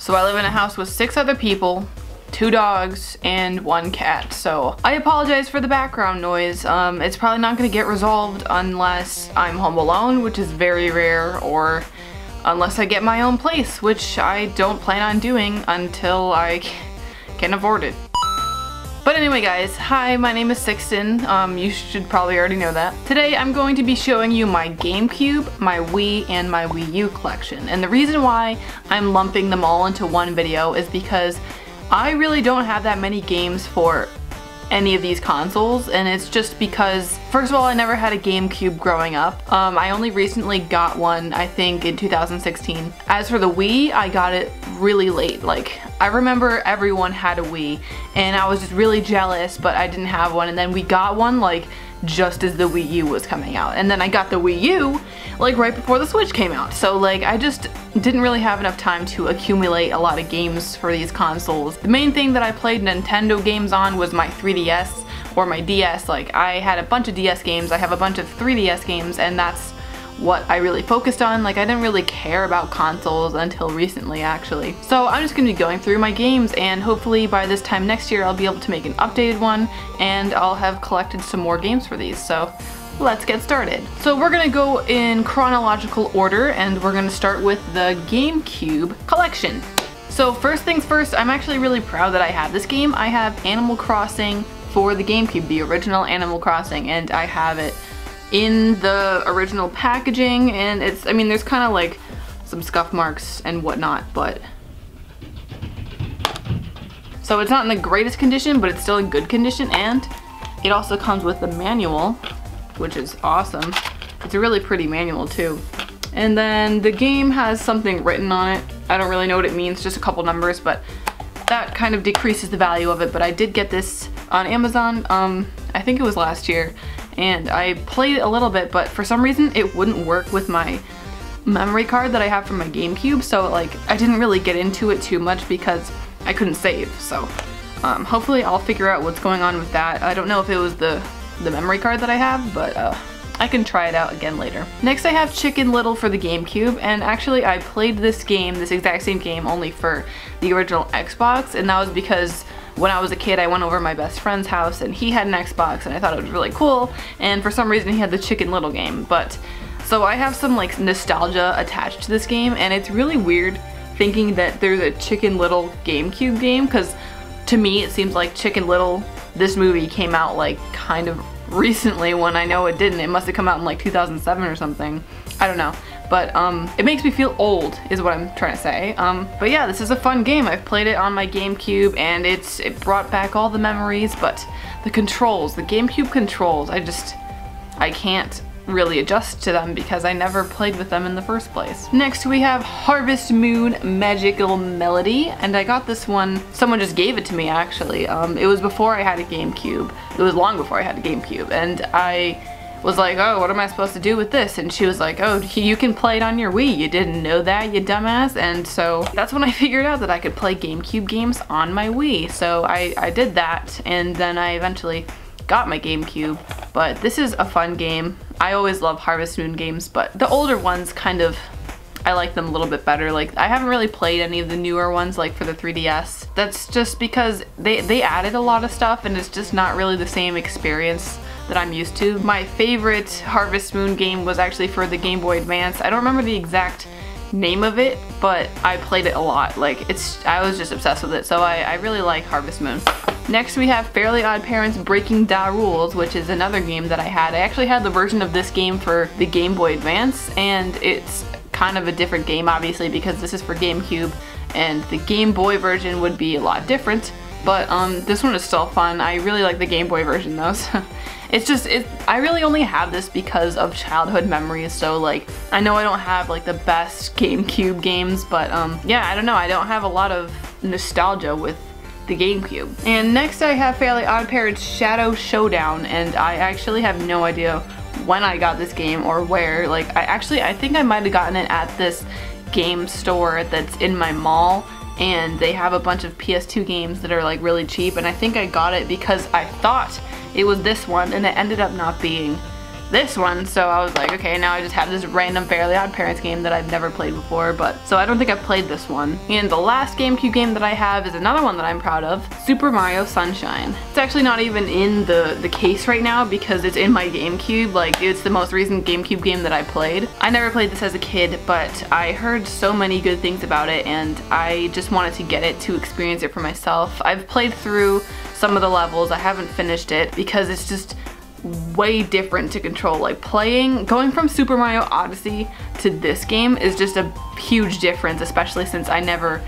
So I live in a house with 6 other people, 2 dogs, and 1 cat. So I apologize for the background noise. It's probably not gonna get resolved unless I'm home alone, which is very rare, or unless I get my own place, which I don't plan on doing until I can afford it. But anyway guys, hi, my name is Sicsen. You should probably already know that. Today I'm going to be showing you my GameCube, my Wii, and my Wii U collection. And the reason why I'm lumping them all into one video is because I really don't have that many games for any of these consoles, and it's just because, first of all, I never had a GameCube growing up. I only recently got one, I think, in 2016. As for the Wii, I got it really late. Like, I remember everyone had a Wii, and I was just really jealous, but I didn't have one, and then we got one, like, just as the Wii U was coming out. And then I got the Wii U, like, right before the Switch came out. So, like, I just didn't really have enough time to accumulate a lot of games for these consoles. The main thing that I played Nintendo games on was my 3DS or my DS. Like, I had a bunch of DS games, I have a bunch of 3DS games, and that's what I really focused on. Like, I didn't really care about consoles until recently, actually. So I'm just gonna be going through my games, and hopefully by this time next year I'll be able to make an updated one, and I'll have collected some more games for these. So let's get started. So we're gonna go in chronological order, and we're gonna start with the GameCube collection. So first things first, I'm actually really proud that I have this game. I have Animal Crossing for the GameCube, the original Animal Crossing, and I have it in the original packaging, and it's, I mean, there's kind of like some scuff marks and whatnot, but so it's not in the greatest condition, but it's still in good condition. And it also comes with the manual, which is awesome. It's a really pretty manual too. And then the game has something written on it. I don't really know what it means, just a couple numbers, but that kind of decreases the value of it. But I did get this on Amazon, I think it was last year, and I played it a little bit, but for some reason it wouldn't work with my memory card that I have from my GameCube, so like I didn't really get into it too much because I couldn't save. So hopefully I'll figure out what's going on with that. I don't know if it was the memory card that I have, but I can try it out again later. Next I have Chicken Little for the GameCube, and actually I played this game, this exact same game, only for the original Xbox, and that was because when I was a kid I went over to my best friend's house and he had an Xbox and I thought it was really cool, and for some reason he had the Chicken Little game. But so I have some like nostalgia attached to this game, and it's really weird thinking that there's a Chicken Little GameCube game, because to me it seems like Chicken Little, this movie, came out like kind of recently when I know it didn't. It must have come out in like 2007 or something. I don't know. But it makes me feel old is what I'm trying to say. But yeah, this is a fun game. I've played it on my GameCube, and it brought back all the memories, but the controls, the GameCube controls, I can't really adjust to them because I never played with them in the first place. Next we have Harvest Moon Magical Melody, and I got this one, someone just gave it to me actually. It was before I had a GameCube. It was long before I had a GameCube, and I was like, oh, what am I supposed to do with this? And she was like, oh, you can play it on your Wii. You didn't know that, you dumbass? And so that's when I figured out that I could play GameCube games on my Wii. So I did that, and then I eventually got my GameCube. But this is a fun game. I always love Harvest Moon games, but the older ones kind of, I like them a little bit better. Like, I haven't really played any of the newer ones, like for the 3DS. That's just because they added a lot of stuff, and it's just not really the same experience that I'm used to. My favorite Harvest Moon game was actually for the Game Boy Advance. I don't remember the exact name of it, but I played it a lot. Like, I was just obsessed with it, so I really like Harvest Moon. Next we have Fairly Odd Parents Breaking Da Rules, which is another game that I had. I actually had the version of this game for the Game Boy Advance, and it's kind of a different game obviously because this is for GameCube, and the Game Boy version would be a lot different, but this one is still fun. I really like the Game Boy version though. So I really only have this because of childhood memories, so like, I know I don't have like the best GameCube games, but yeah, I don't know, I don't have a lot of nostalgia with the GameCube. And next I have Fairly Odd Parents Shadow Showdown, and I actually have no idea when I got this game or where. Like, I think I might have gotten it at this game store that's in my mall, and they have a bunch of PS2 games that are like really cheap, and I think I got it because I thought it was this one, and it ended up not being this one, so I was like, okay, now I just have this random Fairly Odd Parents game that I've never played before, but so I don't think I've played this one. And the last GameCube game that I have is another one that I'm proud of, Super Mario Sunshine. It's actually not even in the case right now because it's in my GameCube. Like, it's the most recent GameCube game that I played. I never played this as a kid, but I heard so many good things about it and I just wanted to get it to experience it for myself. I've played through some of the levels. I haven't finished it because it's just way different to control. Like, going from Super Mario Odyssey to this game is just a huge difference, especially since I never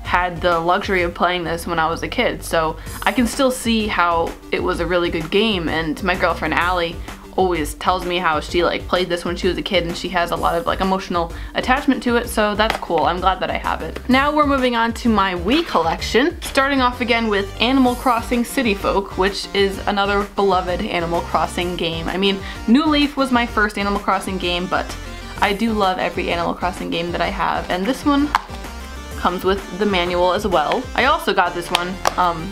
had the luxury of playing this when I was a kid. So I can still see how it was a really good game, and my girlfriend Allie always tells me how she like played this when she was a kid and she has a lot of like emotional attachment to it, so that's cool. I'm glad that I have it. Now we're moving on to my Wii collection, starting off again with Animal Crossing City Folk, which is another beloved Animal Crossing game. I mean, New Leaf was my first Animal Crossing game, but I do love every Animal Crossing game that I have, and this one comes with the manual as well. I also got this one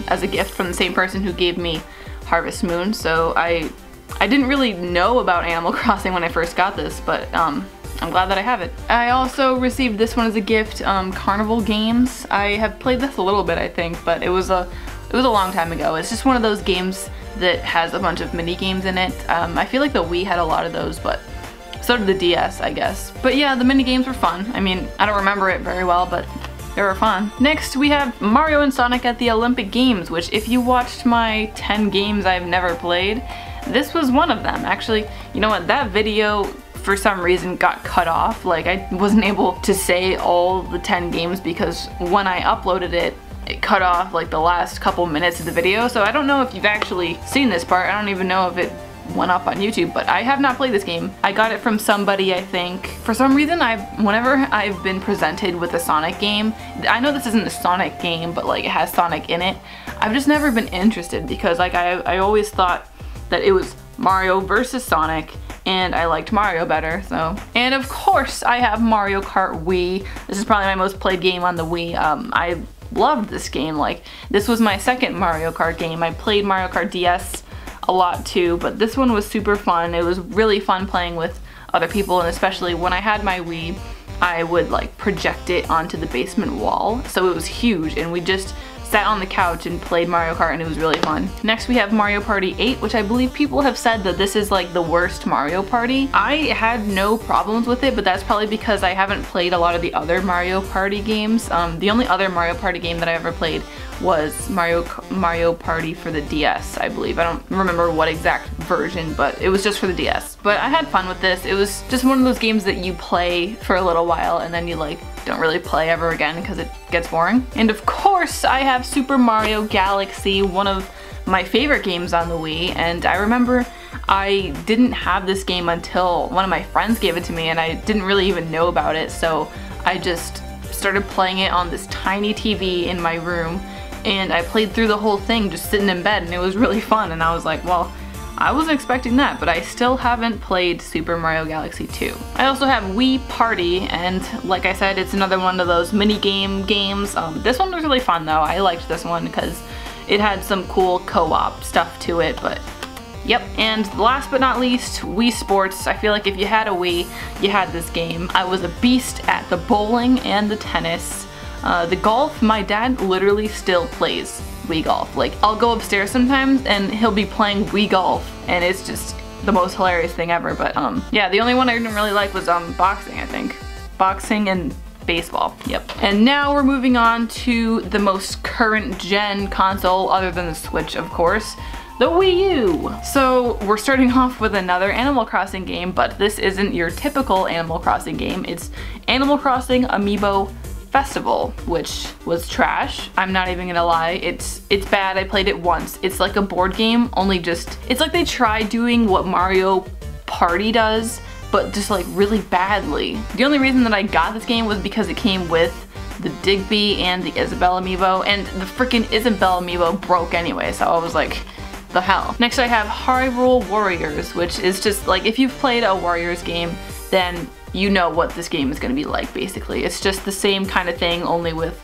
as a gift from the same person who gave me Harvest Moon, so I didn't really know about Animal Crossing when I first got this, but I'm glad that I have it. I also received this one as a gift, Carnival Games. I have played this a little bit, I think, but it was a long time ago. It's just one of those games that has a bunch of mini games in it. I feel like the Wii had a lot of those, but so did the DS, I guess. But yeah, the mini games were fun. I mean, I don't remember it very well, but they were fun. Next, we have Mario and Sonic at the Olympic Games, which if you watched my 10 games I've never played, this was one of them. Actually, you know what, that video for some reason got cut off. Like, I wasn't able to say all the 10 games because when I uploaded it, it cut off like the last couple minutes of the video. So I don't know if you've actually seen this part. I don't even know if it went up on YouTube, but I have not played this game. I got it from somebody, I think. For some reason, whenever I've been presented with a Sonic game, I know this isn't a Sonic game, but like it has Sonic in it, I've just never been interested because like I always thought that it was Mario versus Sonic, and I liked Mario better, so. And of course, I have Mario Kart Wii. This is probably my most played game on the Wii. I loved this game. Like, this was my second Mario Kart game. I played Mario Kart DS a lot too, but this one was super fun. It was really fun playing with other people, and especially when I had my Wii, I would like project it onto the basement wall, so it was huge, and we just sat on the couch and played Mario Kart, and it was really fun. Next we have Mario Party 8, which I believe people have said that this is like the worst Mario Party. I had no problems with it, but that's probably because I haven't played a lot of the other Mario Party games. The only other Mario Party game that I ever played was Mario Party for the DS, I believe. I don't remember what exact version, but it was just for the DS. But I had fun with this. It was just one of those games that you play for a little while and then you like don't really play ever again because it gets boring. And of course, I have Super Mario Galaxy, one of my favorite games on the Wii, and I remember I didn't have this game until one of my friends gave it to me and I didn't really even know about it, so I just started playing it on this tiny TV in my room, and I played through the whole thing just sitting in bed, and it was really fun, and I was like, well, I wasn't expecting that, but I still haven't played Super Mario Galaxy 2. I also have Wii Party, and like I said, it's another one of those mini games. This one was really fun though. I liked this one because it had some cool co-op stuff to it, but yep. And last but not least, Wii Sports. I feel like if you had a Wii, you had this game. I was a beast at the bowling and the tennis. The golf, my dad literally still plays Wii Golf. Like, I'll go upstairs sometimes and he'll be playing Wii Golf, and it's just the most hilarious thing ever. But yeah, the only one I didn't really like was boxing, I think. Boxing and baseball, yep. And now we're moving on to the most current gen console, other than the Switch, of course, the Wii U. So we're starting off with another Animal Crossing game, but this isn't your typical Animal Crossing game. It's Animal Crossing Amiibo Festival, which was trash. I'm not even gonna lie. It's bad. I played it once. It's like a board game, only just, it's like they tried doing what Mario Party does, but just like really badly. The only reason that I got this game was because it came with the Digby and the Isabelle amiibo, and the freaking Isabelle amiibo broke anyway, so I was like, the hell. Next I have Hyrule Warriors, which is just like, if you've played a Warriors game, then you know what this game is going to be like, basically. It's just the same kind of thing, only with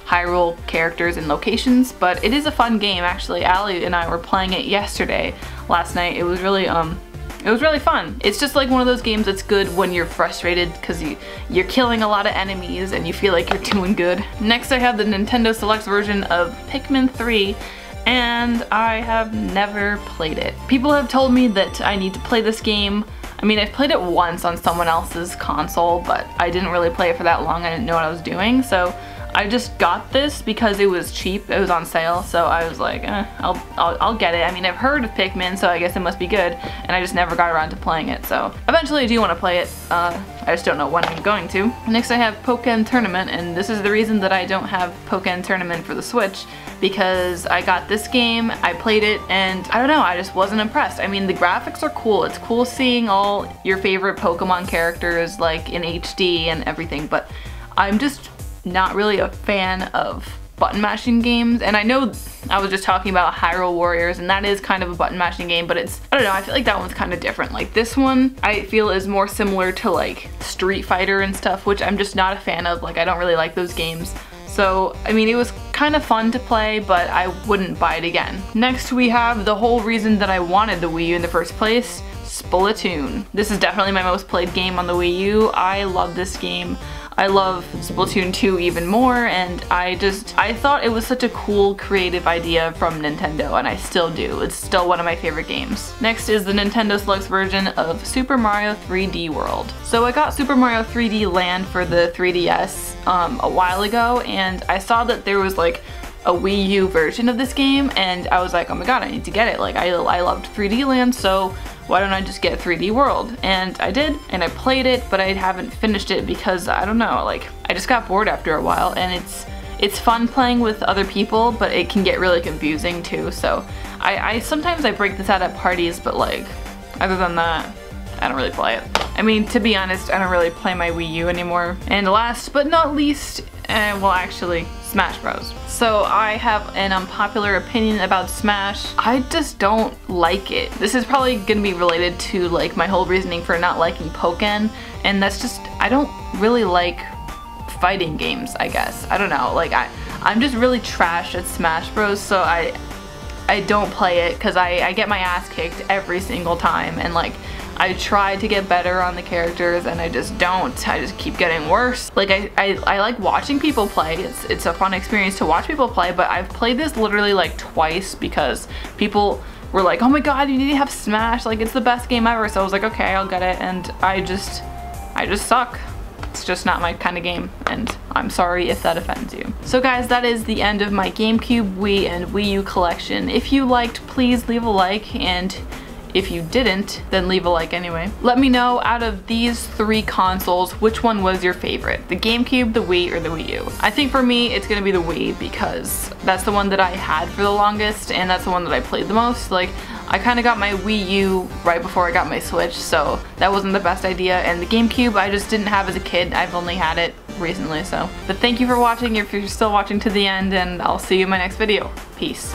Hyrule characters and locations, but it is a fun game, actually. Allie and I were playing it last night. It was really It was really fun. It's just like one of those games that's good when you're frustrated because you're killing a lot of enemies and you feel like you're doing good. Next I have the Nintendo Selects version of Pikmin 3, and I have never played it. People have told me that I need to play this game. I mean, I've played it once on someone else's console, but I didn't really play it for that long. I didn't know what I was doing, so I just got this because it was cheap. It was on sale, so I was like, I'll get it. I mean, I've heard of Pikmin, so I guess it must be good, and I just never got around to playing it. So eventually I do want to play it. I just don't know when I'm going to. Next I have Pokken Tournament, and this is the reason that I don't have Pokken Tournament for the Switch, because I got this game, I played it, and I don't know, I just wasn't impressed. I mean, the graphics are cool. It's cool seeing all your favorite Pokemon characters like in HD and everything, but I'm just not really a fan of button mashing games. And I know I was just talking about Hyrule Warriors, and that is kind of a button mashing game, but it's, I don't know, I feel like that one's kind of different. Like this one I feel is more similar to like Street Fighter and stuff, which I'm just not a fan of. Like I don't really like those games. So, I mean, it was kind of fun to play, but I wouldn't buy it again. Next we have the whole reason that I wanted the Wii U in the first place, Splatoon. This is definitely my most played game on the Wii U. I love this game. I love Splatoon 2 even more, and I thought it was such a cool creative idea from Nintendo, and I still do. It's still one of my favorite games. Next is the Nintendo Selects version of Super Mario 3D World. So I got Super Mario 3D Land for the 3DS a while ago, and I saw that there was like a Wii U version of this game, and I was like, oh my god, I need to get it. Like I loved 3D Land, so why don't I just get 3D World? And I did, and I played it, but I haven't finished it because, I don't know, like, I just got bored after a while, and it's fun playing with other people, but it can get really confusing too, so sometimes I break this out at parties, but like, other than that, I don't really play it. I mean, to be honest, I don't really play my Wii U anymore. And last but not least, well actually, Smash Bros. So I have an unpopular opinion about Smash. I just don't like it. This is probably gonna be related to like my whole reasoning for not liking Pokken, and that's just, I don't really like fighting games, I guess. I don't know, like I'm just really trash at Smash Bros, so I don't play it because I get my ass kicked every single time, and like I try to get better on the characters and I just don't. I just keep getting worse. Like I like watching people play. It's a fun experience to watch people play, but I've played this literally like twice because people were like, oh my god, you need to have Smash, like it's the best game ever. So I was like, okay, I'll get it, and I just suck. It's just not my kind of game, and I'm sorry if that offends you. So guys, that is the end of my GameCube, Wii, and Wii U collection. If you liked, please leave a like, and if you didn't, then leave a like anyway. Let me know, out of these 3 consoles, which one was your favorite? The GameCube, the Wii, or the Wii U? I think for me, it's gonna be the Wii because that's the one that I had for the longest, and that's the one that I played the most. Like, I kind of got my Wii U right before I got my Switch, so that wasn't the best idea. And the GameCube, I just didn't have as a kid. I've only had it recently, so. But thank you for watching if you're still watching to the end, and I'll see you in my next video. Peace.